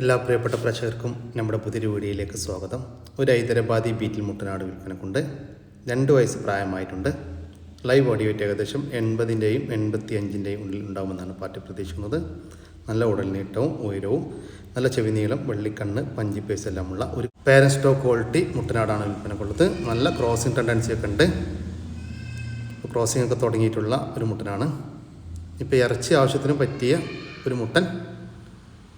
എല്ലാ പ്രിയപ്പെട്ട പ്രേക്ഷകർക്കും നമ്മുടെ പുതിയൊരു വീഡിയോയിലേക്ക് സ്വാഗതം. ഒരു ഹൈദരാബാദി ബീറ്റിൽ മുട്ടനാട് വിൽപ്പനക്കുണ്ട്. 2 വയസ്സ് പ്രായമായിട്ടുണ്ട്. ലൈവ് ബോഡി വെയിറ്റ് ഏകദേശം 80ൻ്റെയും 85ൻ്റെയും ഉള്ളിൽ ഉണ്ടാകുമെന്നാണ് പാർട്ടി പ്രതീക്ഷിക്കുന്നത്. നല്ല ഉടൽ നീട്ടവും ഉയരവും നല്ല ചെവി നീളം വെള്ളിക്കണ്ണ് പഞ്ചി പേസ് എല്ലാമുള്ള ഒരു പേരന്റ് സ്റ്റോക്ക് ക്വാളിറ്റി മുട്ടനാടാണ് വിൽപ്പനക്കുള്ളത്. നല്ല ക്രോസിംഗ് ടെൻഡൻസി ഒക്കെ ഉണ്ട്. ക്രോസിംഗ് ഒക്കെ തുടങ്ങിയിട്ടുള്ള ഒരു മുട്ടനാണ്. ഇപ്പോൾ ഇറച്ചി ആവശ്യത്തിന് പറ്റിയ ഒരു മുട്ടൻ.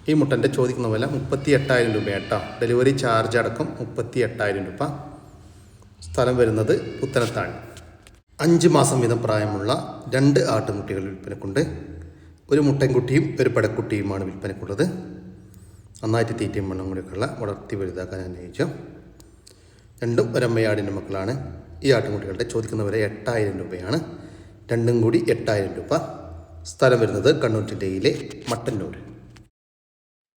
ഈ മുട്ടൻ്റെ ചോദിക്കുന്ന വില 38,000 രൂപയാട്ടോ. ഡെലിവറി ചാർജ് അടക്കം 38,000 രൂപ. സ്ഥലം വരുന്നത് പുത്തനത്താണി. 5 മാസം വീതം പ്രായമുള്ള 2 ആട്ടുംകുട്ടികൾ വിൽപ്പനക്കുണ്ട്. ഒരു മുട്ടൻകുട്ടിയും ഒരു പെടക്കുട്ടിയുമാണ് വിൽപ്പനക്കുള്ളത്. നന്നായിട്ട് തീറ്റയും വെള്ളം കൂടിയൊക്കെയുള്ള വളർത്തി വലുതാക്കാൻ അനുയോജ്യം. രണ്ടും ഒരമ്മയാടിൻ്റെ മക്കളാണ്. ഈ ആട്ടുംകുട്ടികളുടെ ചോദിക്കുന്ന വില 8,000 രൂപയാണ്. രണ്ടും കൂടി 8,000 രൂപ. സ്ഥലം വരുന്നത് കണ്ണൂർ ജില്ലയിലെ മട്ടന്നൂർ.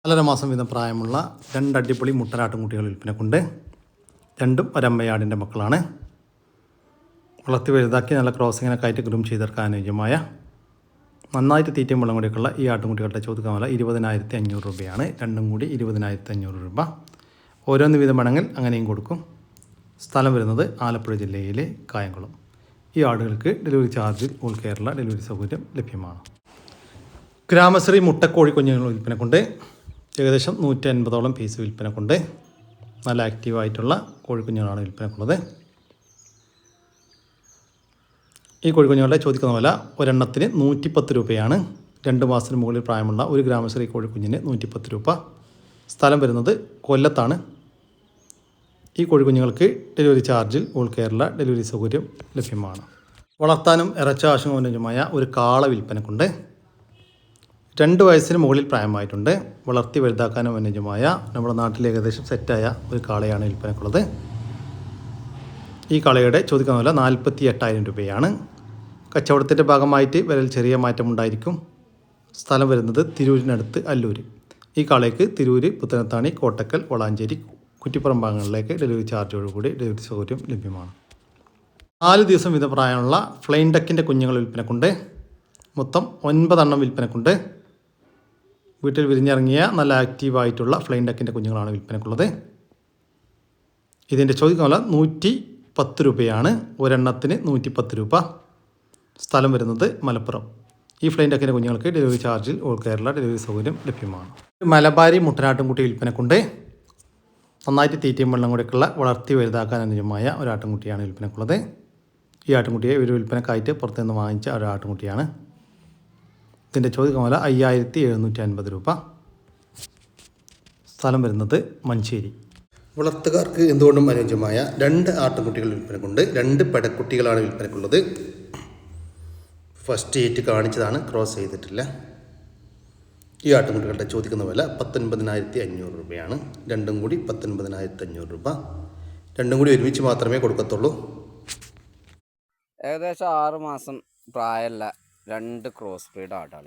4.5 മാസം വീതം പ്രായമുള്ള 2 അടിപൊളി മുട്ടനാട്ടുംകുട്ടികൾ വിൽപ്പനക്കുണ്ട്. രണ്ടും ഒരമ്മയാടിൻ്റെ മക്കളാണ്. വളർത്തി വലുതാക്കി നല്ല ക്രോസിങ്ങിനൊക്കെ ആയിട്ട് ഗ്രൂം ചെയ്തെടുക്കാൻ അനുയോജ്യമായ നന്നായിട്ട് തീറ്റയും വെള്ളം കൂടിയൊക്കെയുള്ള ഈ ആട്ടുംകുട്ടികളുടെ ചോദിക്കാൻ വില 20,500 രൂപയാണ്. രണ്ടും കൂടി 20,500 രൂപ. ഓരോന്ന് വീതം വേണമെങ്കിൽ അങ്ങനെയും കൊടുക്കും. സ്ഥലം വരുന്നത് ആലപ്പുഴ ജില്ലയിലെ കായംകുളം. ഈ ആടുകൾക്ക് ഡെലിവറി ചാർജിൽ ഓൾ കേരള ഡെലിവറി സൗകര്യം ലഭ്യമാണ്. ഗ്രാമശ്രീ മുട്ടക്കോഴി കുഞ്ഞുങ്ങൾ വിൽപ്പനക്കുണ്ട്. ഏകദേശം 150ഓളം പീസ് വിൽപ്പനക്കുണ്ട്. നല്ല ആക്റ്റീവായിട്ടുള്ള കോഴിക്കുഞ്ഞുങ്ങളാണ് വിൽപ്പനക്കുള്ളത്. ഈ കോഴിക്കുഞ്ഞുങ്ങളുടെ ചോദിക്കുന്ന വില ഒരെണ്ണത്തിന് 110 രൂപയാണ്. 2 മാസത്തിന് മുകളിൽ പ്രായമുള്ള ഒരു ഗ്രാമശ്രീ കോഴിക്കുഞ്ഞിന് 110 രൂപ. സ്ഥലം വരുന്നത് കൊല്ലത്താണ്. ഈ കോഴിക്കുഞ്ഞുങ്ങൾക്ക് ഡെലിവറി ചാർജിൽ ഓൾ കേരള ഡെലിവറി സൗകര്യം ലഭ്യമാണ്. വളർത്താനും ഇറച്ചി ആവശ്യമായ ഒരു കാള വിൽപ്പനക്കുണ്ട്. 2 വയസ്സിന് മുകളിൽ പ്രായമായിട്ടുണ്ട്. വളർത്തി വലുതാക്കാനും അനുയോജ്യമായ നമ്മുടെ നാട്ടിൽ ഏകദേശം സെറ്റായ ഒരു കാളയാണ് വിൽപ്പനക്കുള്ളത്. ഈ കാളയുടെ ചോദിക്കുന്ന വില 48,000 രൂപയാണ്. കച്ചവടത്തിൻ്റെ ഭാഗമായിട്ട് വിലയിൽ ചെറിയ മാറ്റമുണ്ടായിരിക്കും. സ്ഥലം വരുന്നത് തിരൂരിനടുത്ത് അല്ലൂര്. ഈ കാളയ്ക്ക് തിരൂര്, പുത്തനത്താണി, കോട്ടക്കൽ, വളാഞ്ചേരി, കുറ്റിപ്പുറം ഭാഗങ്ങളിലേക്ക് ഡെലിവറി ചാർജോടുകൂടി ഡെലിവറി സൗകര്യം ലഭ്യമാണ്. 4 ദിവസം വീതം പ്രായമുള്ള ഫ്ലൈൻ ഡക്കിൻ്റെ കുഞ്ഞുങ്ങൾ വിൽപ്പനക്കുണ്ട്. മൊത്തം 9 എണ്ണം വിൽപ്പനക്കുണ്ട്. വീട്ടിൽ വിരിഞ്ഞിറങ്ങിയ നല്ല ആക്റ്റീവായിട്ടുള്ള ഫ്ലൈൻ ഡക്കിൻ്റെ കുഞ്ഞുങ്ങളാണ് വിൽപ്പനക്കുള്ളത്. ഇതിൻ്റെ ചോദിക്കുന്ന വില 110 രൂപയാണ്. ഒരെണ്ണത്തിന് 110 രൂപ. സ്ഥലം വരുന്നത് മലപ്പുറം. ഈ ഫ്ലൈൻ ഡക്കിൻ്റെ കുഞ്ഞുങ്ങൾക്ക് ഡെലിവറി ചാർജിൽ ഓൾ കേരള ഡെലിവറി സൗകര്യം ലഭ്യമാണ്. മലബാരി മുട്ടനാട്ടുംകുട്ടി വിൽപ്പനക്കുണ്ട്. നന്നായിട്ട് തീറ്റയും വെള്ളം കൂടെയൊക്കെയുള്ള വളർത്തി വലുതാക്കാൻ അനുയോജ്യമായ ഒരു ആട്ടുംകുട്ടിയാണ് വിൽപ്പനക്കുള്ളത്. ഈ ആട്ടുംകുട്ടിയെ ഒരു വിൽപ്പനക്കായിട്ട് പുറത്തുനിന്ന് വാങ്ങിച്ച ഒരു ആട്ടുംകുട്ടിയാണ്. ഇതിൻ്റെ ചോദിക്കുന്ന വില 5,750 രൂപ. സ്ഥലം വരുന്നത് മഞ്ചേരി. വളർത്തുകാർക്ക് എന്തുകൊണ്ടും അനുയോജ്യമായ 2 ആട്ടുംകുട്ടികൾ വിൽപ്പനക്കുണ്ട്. 2 പെടക്കുട്ടികളാണ് വിൽപ്പനക്കുള്ളത്. ഫസ്റ്റ് ഏറ്റ് കാണിച്ചതാണ്, ക്രോസ് ചെയ്തിട്ടില്ല. ഈ ആട്ടുംകുട്ടികളുടെ ചോദിക്കുന്ന വില 19,500 രൂപയാണ്. രണ്ടും കൂടി 19,500 രൂപ. രണ്ടും കൂടി ഒരുമിച്ച് മാത്രമേ കൊടുക്കത്തുള്ളൂ. ഏകദേശം 6 മാസം പ്രായമുള്ള 2 ക്രോസ് ബ്രീഡ് ആടുകൾ.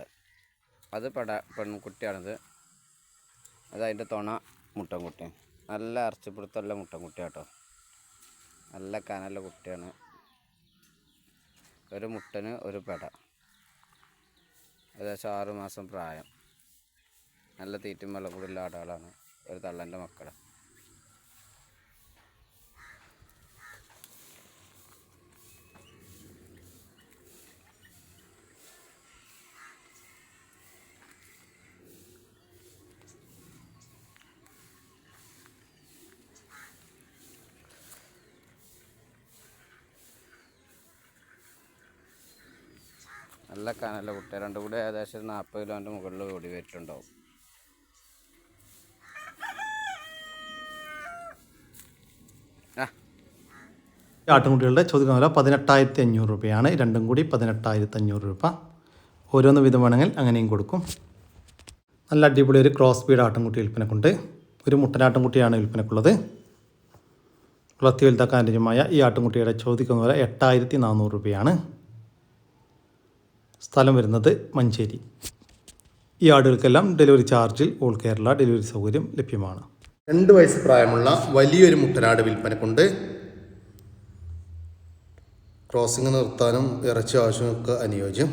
അത് പെൺകുട്ടിയാണിത്. അതിൻ്റെ തുണ മുട്ടൻകുട്ടി. നല്ല ഇറച്ചിപ്പിടുത്തമുള്ള മുട്ടൻകുട്ടി കേട്ടോ. നല്ല കനല്ല കുട്ടിയാണ്. ഒരു മുട്ടന് ഒരു പെട. ഏകദേശം 6 മാസം പ്രായം. നല്ല തീറ്റും വെള്ളം കൂടിയുള്ള ആടുകളാണ്. ഒരു തള്ളൻ്റെ മക്കൾ. നല്ല കനല്ല കുട്ടി. രണ്ടും കൂടി ഏകദേശം 40 കിലോൻ്റെ മുകളിൽ ഓടി വെച്ചിട്ടുണ്ടാവും. ആട്ടുംകുട്ടികളുടെ ചോദിക്കുന്ന വില 18,500 രൂപയാണ്. രണ്ടും കൂടി 18,500 രൂപ. ഓരോന്ന് വീതം വേണമെങ്കിൽ അങ്ങനെയും കൊടുക്കും. നല്ല അടിപൊളി ഒരു ക്രോസ് ബീഡ് ആട്ടുംകുട്ടി വിൽപ്പനക്കുണ്ട്. ഒരു മുട്ടനാട്ടുംകുട്ടിയാണ് വിൽപ്പനക്കുള്ളത്. വളർത്തി വലുതാക്കാൻ അനുയോജ്യമായ ഈ ആട്ടുംകുട്ടിയുടെ ചോദിക്കുന്ന വില 8,400 രൂപയാണ്. സ്ഥലം വരുന്നത് മഞ്ചേരി. ഈ ആടുകൾക്കെല്ലാം ഡെലിവറി ചാർജിൽ ഓൾ കേരള ഡെലിവറി സൗകര്യം ലഭ്യമാണ്. 2 വയസ്സ് പ്രായമുള്ള വലിയൊരു മുട്ടനാട് വിൽപ്പനക്കുണ്ട്. ക്രോസിങ് നിർത്താനും ഇറച്ചി ആവശ്യമൊക്കെ അനുയോജ്യം.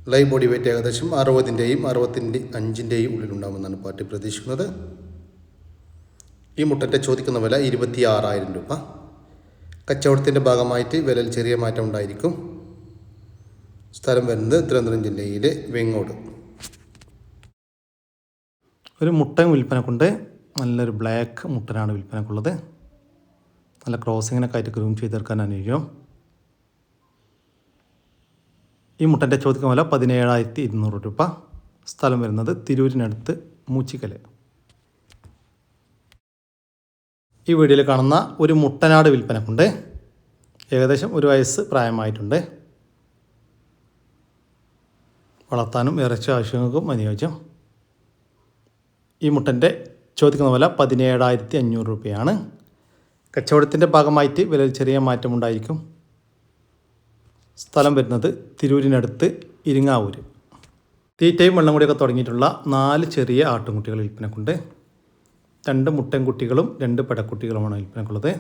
ലൈവ് ബോഡി വെയ്റ്റ് ഏകദേശം 60-ൻ്റെയും 65-ൻ്റെയും ഉള്ളിലുണ്ടാകുമെന്നാണ് പാർട്ടി പ്രതീക്ഷിക്കുന്നത്. ഈ മുട്ടൻ്റെ ചോദിക്കുന്ന വില 26,000 രൂപ. കച്ചവടത്തിൻ്റെ ഭാഗമായിട്ട് വിലയിൽ ചെറിയ മാറ്റം ഉണ്ടായിരിക്കും. സ്ഥലം വരുന്നത് തിരുവനന്തപുരം ജില്ലയിലെ വെങ്ങോട്. ഒരു മുട്ടൻ വിൽപ്പനക്കുണ്ട്. നല്ലൊരു ബ്ലാക്ക് മുട്ടനാണ് വിൽപ്പനക്കുള്ളത്. നല്ല ക്രോസിങ്ങിനൊക്കെ ആയിട്ട് ഗ്രൂം ചെയ്തെടുക്കാൻ അനുയോജ്യം. ഈ മുട്ടൻ്റെ ചോദിക്കുന്ന വില 17,200 രൂപ. സ്ഥലം വരുന്നത് തിരൂരിനടുത്ത് മൂച്ചിക്കൽ. ഈ വീഡിയോയിൽ കാണുന്ന ഒരു മുട്ടനാട് വിൽപ്പനക്കുണ്ട്. ഏകദേശം 1 വയസ്സ് പ്രായമായിട്ടുണ്ട്. വളർത്താനും ഇറച്ചി ആവശ്യങ്ങൾക്കും അനുയോജ്യം. ഈ മുട്ടൻ്റെ ചോദിക്കുന്ന വില 17,500 രൂപയാണ്. കച്ചവടത്തിൻ്റെ ഭാഗമായിട്ട് വിലയിൽ ചെറിയ മാറ്റമുണ്ടായിരിക്കും. സ്ഥലം വരുന്നത് തിരൂരിനടുത്ത് ഇരിങ്ങാവൂർ. തീറ്റയും വെള്ളം കൂടിയൊക്കെ തുടങ്ങിയിട്ടുള്ള 4 ചെറിയ ആട്ടുംകുട്ടികൾ വിൽപ്പനക്കുണ്ട്. 2 മുട്ടൻകുട്ടികളും 2 പെടക്കുട്ടികളുമാണ് വിൽപ്പനക്കുള്ളത്.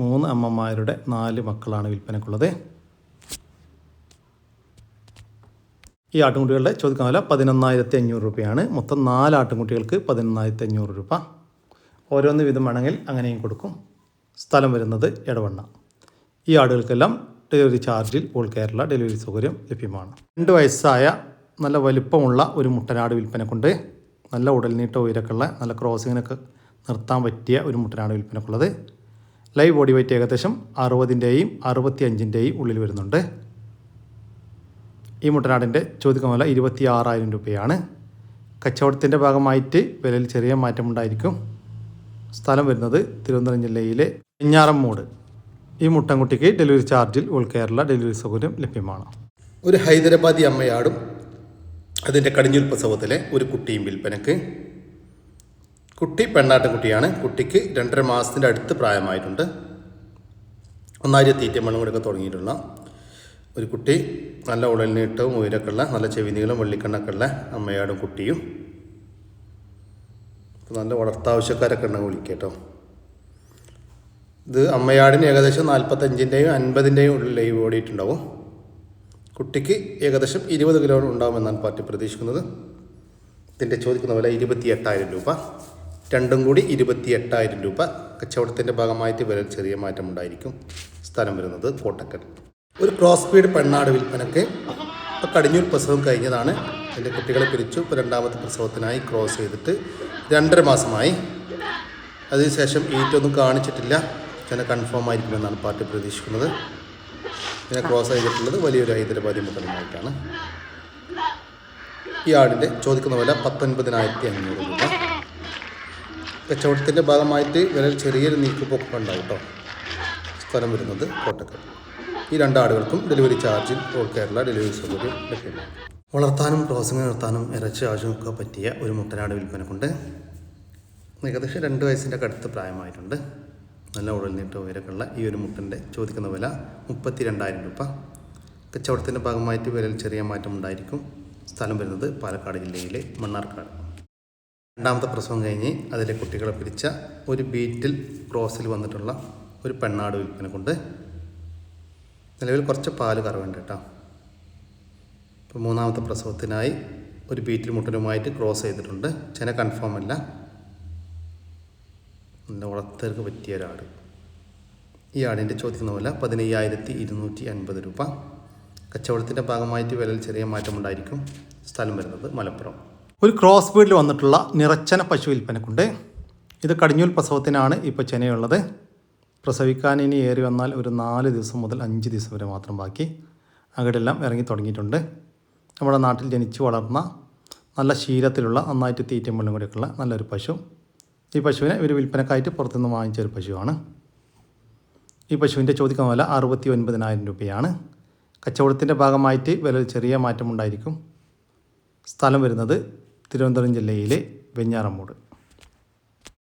3 അമ്മമാരുടെ 4 മക്കളാണ് വിൽപ്പനക്കുള്ളത്. ഈ ആട്ടുംകുട്ടികളുടെ ചോദിക്കുന്ന വില 11,500 രൂപയാണ്. മൊത്തം 4 ആട്ടുംകുട്ടികൾക്ക് 11,500 രൂപ. ഓരോന്ന് വീതം വേണമെങ്കിൽ അങ്ങനെയും കൊടുക്കും. സ്ഥലം വരുന്നത് എടവണ്ണ. ഈ ആടുകൾക്കെല്ലാം ഡെലിവറി ചാർജിൽ ഓൾ കേരള ഡെലിവറി സൗകര്യം ലഭ്യമാണ്. 2 വയസ്സായ നല്ല വലിപ്പമുള്ള ഒരു മുട്ടനാട് വിൽപ്പനക്കുണ്ട്. നല്ല ഉടൽനീട്ട ഉയരക്കുള്ള നല്ല ക്രോസിങ്ങിനൊക്കെ നിർത്താൻ പറ്റിയ ഒരു മുട്ടനാട് വിൽപ്പനക്കുള്ളത്. ലൈവ് ബോഡി വെയ്റ്റ് ഏകദേശം 60-ൻ്റെയും 65-ൻ്റെയും ഉള്ളിൽ വരുന്നുണ്ട്. ഈ മുട്ടനാടിൻ്റെ ചോദിക്കുന്ന വില 26,000 രൂപയാണ്. കച്ചവടത്തിൻ്റെ ഭാഗമായിട്ട് വിലയിൽ ചെറിയ മാറ്റമുണ്ടായിരിക്കും. സ്ഥലം വരുന്നത് തിരുവനന്തപുരം ജില്ലയിലെ വെഞ്ഞാറമ്മൂട്. ഈ മുട്ടൻകുട്ടിക്ക് ഡെലിവറി ചാർജിൽ ഓൾ കേരള ഡെലിവറി സൗകര്യം ലഭ്യമാണ്. ഒരു ഹൈദരാബാദി അമ്മയാടും അതിൻ്റെ കടിഞ്ഞൂൽ പ്രസവത്തിലെ ഒരു കുട്ടിയും വിൽപ്പനക്ക്. കുട്ടി പെണ്ണാട്ടുംകുട്ടിയാണ്. കുട്ടിക്ക് 2.5 മാസത്തിൻ്റെ അടുത്ത് പ്രായമായിട്ടുണ്ട്. ഒന്നായിരം തീറ്റ മണ്ണം കൂടെയൊക്കെ തുടങ്ങിയിട്ടുള്ള ഒരു കുട്ടി. നല്ല ഉടൽനീട്ടവും ഉയരക്കുള്ള നല്ല ചെവിനീളം വെള്ളിക്കണ്ണൊക്കെയുള്ള അമ്മയാടും കുട്ടിയും. നല്ല വളർത്താവശ്യക്കാരൊക്കെ ഉണ്ടെങ്കിൽ വിളിക്കട്ടോ. ഇത് അമ്മയാടിന് ഏകദേശം 45-ൻ്റെയും 50-ൻ്റെയും ഉള്ളിൽ ലൈവ് ഓടിയിട്ടുണ്ടാവും. കുട്ടിക്ക് ഏകദേശം 20 കിലോ ഉണ്ടാകുമെന്നാണ് പാർട്ടി പ്രതീക്ഷിക്കുന്നത്. ഇതിൻ്റെ ചോദിക്കുന്ന വില 28,000 രൂപ. രണ്ടും കൂടി 28,000 രൂപ. കച്ചവടത്തിൻ്റെ ഭാഗമായിട്ട് വില ചെറിയ മാറ്റമുണ്ടായിരിക്കും. സ്ഥലം വരുന്നത് കോട്ടക്കൽ. ഒരു ക്രോസ് ബീഡ് പെണ്ണാട് വിൽപ്പനക്ക്. ഇപ്പോൾ കടിഞ്ഞൂൽ പ്രസവം കഴിഞ്ഞതാണ്. എൻ്റെ കുട്ടികളെ പിരിച്ചു. ഇപ്പോൾ 2ാമത്തെ പ്രസവത്തിനായി ക്രോസ് ചെയ്തിട്ട് 2.5 മാസമായി. അതിനുശേഷം ഈറ്റൊന്നും കാണിച്ചിട്ടില്ല. തന്നെ കൺഫേം ആയിരിക്കുമെന്നാണ് പാർട്ടി പ്രതീക്ഷിക്കുന്നത്. ഇതിനെ ക്രോസ് ചെയ്തിട്ടുള്ളത് വലിയൊരു ഹൈദരാബാദി മുട്ടനുമായിട്ടാണ്. ഈ ആടിൻ്റെ ചോദിക്കുന്ന വില 19,500 രൂപ. കച്ചവടത്തിൻ്റെ ഭാഗമായിട്ട് വില ചെറിയൊരു നീക്കുപോക്ക് ഉണ്ടാവും കേട്ടോ. സ്ഥലം വരുന്നത് കോട്ടക്കൽ. ഈ 2 ആടുകൾക്കും ഡെലിവറി ചാർജിൽ ഓൾ കേരള ഡെലിവറി സൗകര്യം ലഭ്യമാണ്. വളർത്താനും ക്രോസിങ് നിർത്താനും ഇറച്ചി ആവശ്യമൊക്കെ പറ്റിയ ഒരു മുട്ടനാട് വിൽപ്പനക്കുണ്ട്. ഏകദേശം 2 വയസ്സിൻ്റെ അടുത്ത് പ്രായമായിട്ടുണ്ട്. നല്ല ഉടൽനീട്ട ഉയരക്കുള്ള ഈ ഒരു മുട്ടൻ്റെ ചോദിക്കുന്ന വില 32,000 രൂപ. കച്ചവടത്തിൻ്റെ ഭാഗമായിട്ട് വിലയിൽ ചെറിയ മാറ്റം ഉണ്ടായിരിക്കും. സ്ഥലം വരുന്നത് പാലക്കാട് ജില്ലയിലെ മണ്ണാർക്കാട്. 2ാമത്തെ പ്രസവം കഴിഞ്ഞ് അതിലെ കുട്ടികളെ പിരിച്ച ഒരു ബീറ്റിൽ ക്രോസിൽ വന്നിട്ടുള്ള ഒരു പെണ്ണാട് വിൽപ്പനക്കുണ്ട്. നിലവിൽ കുറച്ച് പാല് കറവുണ്ട് കേട്ടോ. ഇപ്പോൾ 3ാമത്തെ പ്രസവത്തിനായി ഒരു ബീറ്റിൽ മുട്ടനുമായിട്ട് ക്രോസ് ചെയ്തിട്ടുണ്ട്. ചെന കൺഫേം അല്ല. നല്ല വളർത്തർക്ക് പറ്റിയ ഒരാട്. ഈ ആടിൻ്റെ ചോദിക്കുന്ന വില 15,250 രൂപ. കച്ചവടത്തിൻ്റെ ഭാഗമായിട്ട് വിലയിൽ ചെറിയ മാറ്റമുണ്ടായിരിക്കും. സ്ഥലം വരുന്നത് മലപ്പുറം. ഒരു ക്രോസ് ബീഡിൽ വന്നിട്ടുള്ള നിറച്ചന പശു വിൽപ്പനക്കുണ്ട്. ഇത് കടിഞ്ഞൂൽ പ്രസവത്തിനാണ് ഇപ്പോൾ ചെനയുള്ളത്. പ്രസവിക്കാൻ ഇനി ഏറി വന്നാൽ ഒരു 4 ദിവസം മുതൽ 5 ദിവസം വരെ മാത്രം ബാക്കി. അകടെല്ലാം ഇറങ്ങി തുടങ്ങിയിട്ടുണ്ട്. നമ്മുടെ നാട്ടിൽ ജനിച്ചു വളർന്ന നല്ല ശീലത്തിലുള്ള നന്നായിട്ട് തീറ്റയും വെള്ളം കൂടിയൊക്കെയുള്ള നല്ലൊരു പശു. ഈ പശുവിനെ ഒരു വിൽപ്പനക്കായിട്ട് പുറത്തുനിന്ന് വാങ്ങിച്ച ഒരു പശുവാണ്. ഈ പശുവിൻ്റെ ചോദിക്കുന്ന വില 69,000 രൂപയാണ്. കച്ചവടത്തിൻ്റെ ഭാഗമായിട്ട് വിലയിൽ ചെറിയ മാറ്റമുണ്ടായിരിക്കും. സ്ഥലം വരുന്നത് തിരുവനന്തപുരം ജില്ലയിലെ വെഞ്ഞാറമ്മൂട്.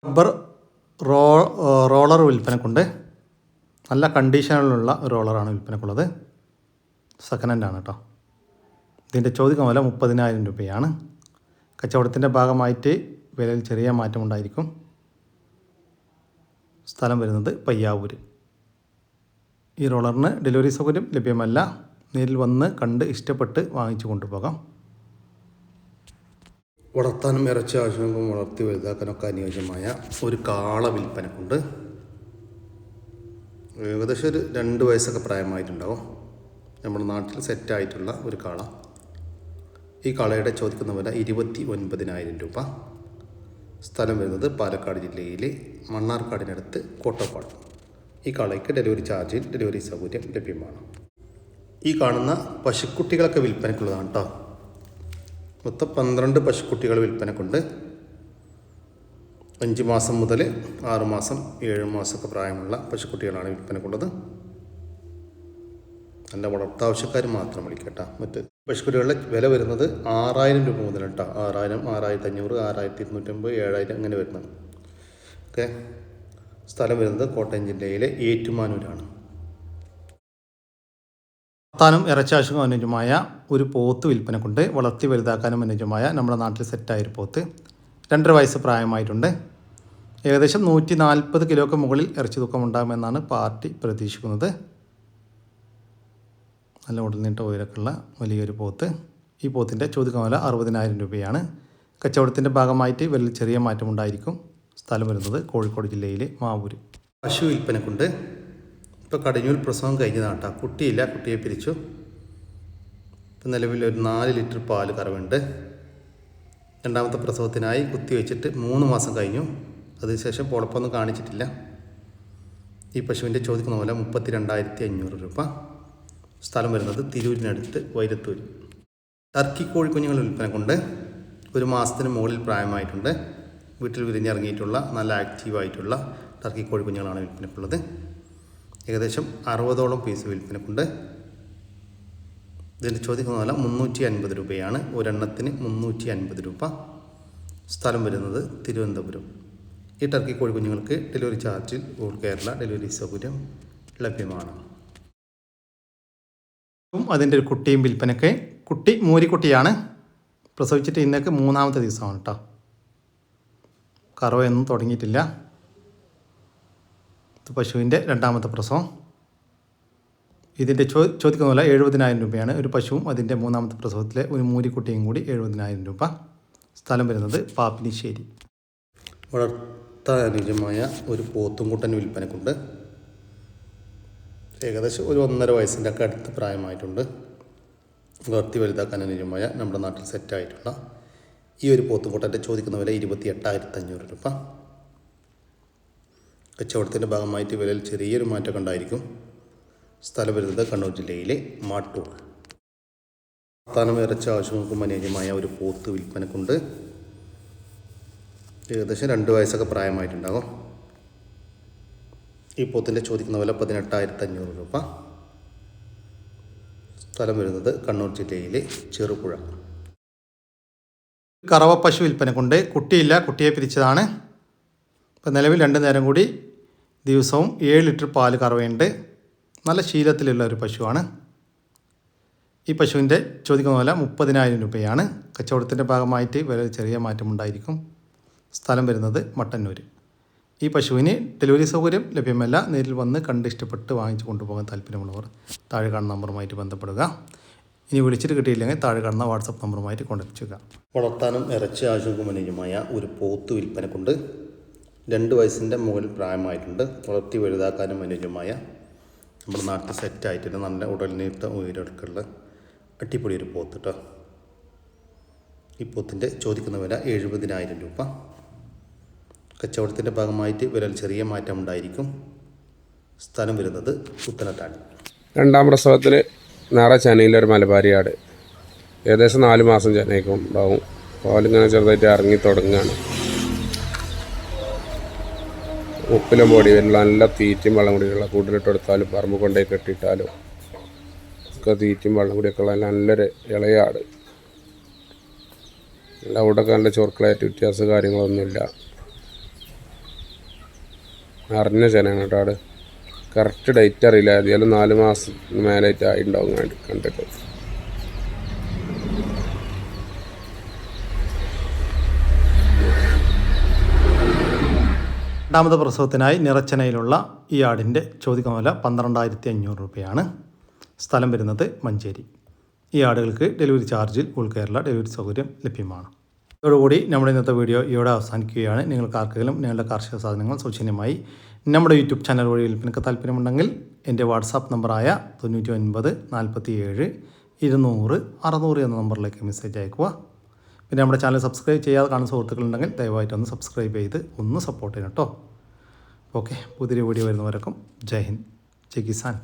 Rubber roller വിൽപ്പനക്കുണ്ട്. നല്ല കണ്ടീഷനിലുള്ള റോളറാണ് വിൽപ്പനക്കുള്ളത്. സെക്കൻഡ് ഹാൻഡാണ് കേട്ടോ. ഇതിൻ്റെ ചോദിക്കുന്ന വില 30,000 രൂപയാണ്. കച്ചവടത്തിൻ്റെ ഭാഗമായിട്ട് വിലയിൽ ചെറിയ മാറ്റമുണ്ടായിരിക്കും. സ്ഥലം വരുന്നത് പയ്യാവൂർ. ഈ റോളറിന് ഡെലിവറി സൗകര്യം ലഭ്യമല്ല. നേരിൽ വന്ന് കണ്ട് ഇഷ്ടപ്പെട്ട് വാങ്ങിച്ചു കൊണ്ടുപോകാം. വളർത്താനും ഇറച്ചി ആവശ്യങ്ങൾക്കും വളർത്തി വലുതാക്കാനൊക്കെ അനുയോജ്യമായ ഒരു കാള വിൽപ്പനക്കുണ്ട്. ഏകദേശം ഒരു 2 വയസ്സൊക്കെ പ്രായമായിട്ടുണ്ടാവും. നമ്മുടെ നാട്ടിൽ സെറ്റായിട്ടുള്ള ഒരു കാള. ഈ കാളയുടെ ചോദിക്കുന്ന വില 29,000 രൂപ. സ്ഥലം വരുന്നത് പാലക്കാട് ജില്ലയിലെ മണ്ണാർക്കാടിനടുത്ത് കോട്ടപ്പാട്. ഈ കാളയ്ക്ക് ഡെലിവറി ചാർജിൽ ഡെലിവറി സൗകര്യം ലഭ്യമാണ്. ഈ കാണുന്ന പശുക്കുട്ടികളൊക്കെ വിൽപ്പനക്കുള്ളതാണ് കേട്ടോ. മൊത്തം 12 പശുക്കുട്ടികൾ വിൽപ്പനക്കുണ്ട്. 5 മാസം മുതൽ 6 മാസം 7 മാസമൊക്കെ പ്രായമുള്ള പശുക്കുട്ടികളാണ് വിൽപ്പനക്കുള്ളത്. നല്ല വളർത്താവശ്യക്കാർ മാത്രം വിളിക്കട്ടോ. മറ്റ് പശുക്കുട്ടികളുടെ വില വരുന്നത് 6,000 രൂപ മുതൽ കേട്ടോ. 6,000, 6,500, 6,250, 7,000 അങ്ങനെ വരുന്നത്. ഓക്കെ. സ്ഥലം വരുന്നത് കോട്ടയം ജില്ലയിലെ ഏറ്റുമാനൂരാണ്. വളർത്താനും ഇറച്ചാവശ്യം അനുയോജ്യമായ ഒരു പോത്ത് വിൽപ്പനക്കുണ്ട്. വളർത്തി വലുതാക്കാനും അനുയോജ്യമായ നമ്മുടെ നാട്ടിൽ സെറ്റായൊരു പോത്ത്. 2.5 വയസ്സ് പ്രായമായിട്ടുണ്ട്. ഏകദേശം 140 കിലോയ്ക്ക് മുകളിൽ ഇറച്ചി തൂക്കം ഉണ്ടാകുമെന്നാണ് പാർട്ടി പ്രതീക്ഷിക്കുന്നത്. നല്ല ഉടനീട്ട ഉയരക്കുള്ള വലിയൊരു പോത്ത്. ഈ പോത്തിൻ്റെ ചോദിക്കുന്ന വില 60,000 രൂപയാണ്. കച്ചവടത്തിൻ്റെ ഭാഗമായിട്ട് വലിയ ചെറിയ മാറ്റമുണ്ടായിരിക്കും. സ്ഥലം വരുന്നത് കോഴിക്കോട് ജില്ലയിലെ മാവൂര്. പശു വിൽപ്പനക്കുണ്ട്. ഇപ്പോൾ കടിഞ്ഞൂൽ പ്രസവം കഴിഞ്ഞതാണ് കേട്ടോ. കുട്ടിയില്ല, കുട്ടിയെ പിരിച്ചു. ഇപ്പം നിലവിൽ ഒരു 4 ലിറ്റർ പാല് കറവുണ്ട്. രണ്ടാമത്തെ പ്രസവത്തിനായി കുത്തിവെച്ചിട്ട് 3 മാസം കഴിഞ്ഞു. അതിനുശേഷം പൊളപ്പൊന്നും കാണിച്ചിട്ടില്ല. ഈ പശുവിൻ്റെ ചോദിക്കുന്ന വില 32,500 രൂപ. സ്ഥലം വരുന്നത് തിരൂരിനടുത്ത് വൈരത്തൂർ. ടർക്കി കോഴിക്കുഞ്ഞുങ്ങൾ വിൽപ്പനക്കുണ്ട്. 1 മാസത്തിന് മുകളിൽ പ്രായമായിട്ടുണ്ട്. വീട്ടിൽ വിരിഞ്ഞിറങ്ങിയിട്ടുള്ള നല്ല ആക്റ്റീവായിട്ടുള്ള ടർക്കി കോഴിക്കുഞ്ഞുങ്ങളാണ് വിൽപ്പനക്കുള്ളത്. ഏകദേശം 60ഓളം പീസ് വിൽപ്പനക്കുണ്ട്. ഇതിൻ്റെ ചോദിക്കുന്ന വില 350 രൂപയാണ്. ഒരെണ്ണത്തിന് 350 രൂപ. സ്ഥലം വരുന്നത് തിരുവനന്തപുരം. ഈ ടർക്കി കോഴിക്കുഞ്ഞുങ്ങൾക്ക് ഡെലിവറി ചാർജിൽ ഓൾ കേരള ഡെലിവറി സൗകര്യം ലഭ്യമാണ്. അതിൻ്റെ ഒരു കുട്ടിയും വിൽപ്പനയ്ക്ക്. കുട്ടി മൂരിക്കുട്ടിയാണ്. പ്രസവിച്ചിട്ട് ഇന്നേക്ക് 3ാമത്തെ ദിവസമാണ് കേട്ടോ. കറവയൊന്നും തുടങ്ങിയിട്ടില്ല. പശുവിൻ്റെ 2ാമത്തെ പ്രസവം. ഇതിൻ്റെ ചോദിക്കുന്ന വില 70,000 രൂപയാണ്. ഒരു പശുവും അതിൻ്റെ 3ാമത്തെ പ്രസവത്തിലെ ഒരു മൂരിക്കുട്ടിയും കൂടി 70,000 രൂപ. സ്ഥലം വരുന്നത് പാപ്പിനിശ്ശേരി. വളർത്താൻ അനുയോജ്യമായ ഒരു പോത്തുംകുട്ടൻ വിൽപ്പനക്കുണ്ട്. ഏകദേശം ഒരു 1.5 വയസ്സിൻ്റെ ഒക്കെ അടുത്ത് പ്രായമായിട്ടുണ്ട്. വളർത്തി വലുതാക്കാൻ അനുയോജ്യമായ നമ്മുടെ നാട്ടിൽ സെറ്റായിട്ടുള്ള ഈ ഒരു പോത്തുംകുട്ടൻ്റെ ചോദിക്കുന്ന വില 28,500 രൂപ. കച്ചവടത്തിൻ്റെ ഭാഗമായിട്ട് വിലയിൽ ചെറിയൊരു മാറ്റമൊക്കെ ഉണ്ടായിരിക്കും. സ്ഥലം വരുന്നത് കണ്ണൂർ ജില്ലയിലെ മാട്ടൂർ. സ്ഥാനം ഇറച്ച ആവശ്യങ്ങൾക്കും അനുയോജ്യമായ ഒരു പോത്ത് വിൽപ്പനക്കുണ്ട്. ഏകദേശം 2 വയസ്സൊക്കെ പ്രായമായിട്ടുണ്ടാകും. ഈ പോത്തിൻ്റെ ചോദിക്കുന്ന വില 18,500 രൂപ. സ്ഥലം വരുന്നത് കണ്ണൂർ ജില്ലയിലെ ചെറുപുഴ. കറവ പശു വിൽപ്പനക്കുണ്ട്. കുട്ടിയില്ല, കുട്ടിയെ പിരിച്ചതാണ്. ഇപ്പം നിലവിൽ 2 നേരം കൂടി ദിവസവും 7 ലിറ്റർ പാല് കറവയുണ്ട്. നല്ല ശീലത്തിലുള്ള ഒരു പശുവാണ്. ഈ പശുവിൻ്റെ ചോദിക്കുന്ന വില 30,000 രൂപയാണ്. കച്ചവടത്തിൻ്റെ ഭാഗമായിട്ട് വില ചെറിയ മാറ്റമുണ്ടായിരിക്കും. സ്ഥലം വരുന്നത് മട്ടന്നൂർ. ഈ പശുവിന് ഡെലിവറി സൗകര്യം ലഭ്യമല്ല. നേരിൽ വന്ന് കണ്ട് ഇഷ്ടപ്പെട്ട് വാങ്ങിച്ച് കൊണ്ടുപോകാൻ താല്പര്യമുള്ളവർ താഴെ കാണുന്ന നമ്പറുമായിട്ട് ബന്ധപ്പെടുക. ഇനി വിളിച്ചിട്ട് കിട്ടിയില്ലെങ്കിൽ താഴെ കാണുന്ന വാട്സപ്പ് നമ്പറുമായിട്ട് കോൺടാക്ട് ചെയ്യുക. വളർത്താനും ഇറച്ചി ആവശ്യങ്ങൾക്കും അനുയോജ്യമായ ഒരു പോത്ത് വിൽപ്പനക്കുണ്ട്. 2 വയസ്സിൻ്റെ മുകളിൽ പ്രായമായിട്ടുണ്ട്. വളർത്തി വലുതാക്കാനും അനുയോജ്യമായ നമ്മുടെ നാട്ടിൽ സെറ്റായിട്ടുണ്ട്. നല്ല ഉടൽനീട്ട ഉയരടുക്കുള്ള അടിപൊളി ഒരു പോത്ത് കേട്ടോ. ഈ പോത്തിൻ്റെ ചോദിക്കുന്ന വില 70,000 രൂപ. കച്ചവടത്തിൻ്റെ ഭാഗമായിട്ട് വില ചെറിയ മാറ്റം ഉണ്ടായിരിക്കും. സ്ഥലം വരുന്നത് പുത്തനത്താണി. 2ാം പ്രസവത്തിൽ നിറ ചനയിലൊരു മലബാരിയാട്. ഏകദേശം 4 മാസം ചനയൊക്കെ ഉണ്ടാവും. പാലിങ്ങനെ ചെറുതായിട്ട് ഇറങ്ങി തുടങ്ങുകയാണ്. ഉപ്പിലും പൊടി വരില്ല. നല്ല തീറ്റയും വെള്ളം കൂടിയുള്ള കൂട്ടിലിട്ട് കൊടുത്താലും പറമ്പ് കൊണ്ടുപോയി കെട്ടിയിട്ടാലും ഒക്കെ തീറ്റയും വെള്ളം കൂടിയൊക്കെ ഉള്ള നല്ലൊരു ഇളയാട്. നല്ല അവിടെയൊക്കെ നല്ല ചൊറുക്കളായിട്ട് വ്യത്യാസം കാര്യങ്ങളൊന്നുമില്ല. അറിഞ്ഞ ചനയാണ് കേട്ടോ. ആട് കറക്റ്റ് ഡേറ്റ് അറിയില്ല. ഏതായാലും 4 മാസം മേലായിട്ട് ആയിട്ടുണ്ടാവും കണ്ടിട്ട്. 2ാമത്തെ പ്രസവത്തിനായി നിറച്ചനയിലുള്ള ഈ ആടിൻ്റെ ചോദിക്കുന്ന വില 12,500 രൂപയാണ്. സ്ഥലം വരുന്നത് മഞ്ചേരി. ഈ ആടുകൾക്ക് ഡെലിവറി ചാർജിൽ ഓൾ കേരള ഡെലിവറി സൗകര്യം ലഭ്യമാണ്. ഇതോടുകൂടി നമ്മുടെ ഇന്നത്തെ വീഡിയോ ഇവിടെ അവസാനിക്കുകയാണ്. നിങ്ങൾക്ക് ആർക്കെങ്കിലും നിങ്ങളുടെ കാർഷിക സാധനങ്ങൾ സൗജന്യമായി നമ്മുടെ യൂട്യൂബ് ചാനൽ വഴി വിൽപ്പനയ്ക്ക് താല്പര്യമുണ്ടെങ്കിൽ എൻ്റെ വാട്സാപ്പ് നമ്പറായ 99 47 200 600 എന്ന നമ്പറിലേക്ക് മെസ്സേജ് അയക്കുക. പിന്നെ നമ്മുടെ ചാനൽ സബ്സ്ക്രൈബ് ചെയ്യാതെ കാണുന്ന സുഹൃത്തുക്കളുണ്ടെങ്കിൽ ദയവായിട്ടൊന്ന് സബ്സ്ക്രൈബ് ചെയ്ത് ഒന്ന് സപ്പോർട്ട് ചെയ്യണം കേട്ടോ. ഓക്കെ, പുതിയൊരു വീഡിയോ വരുന്നവരേക്കും ജയ് ഹിന്ദ്, ജയ് കിസാൻ.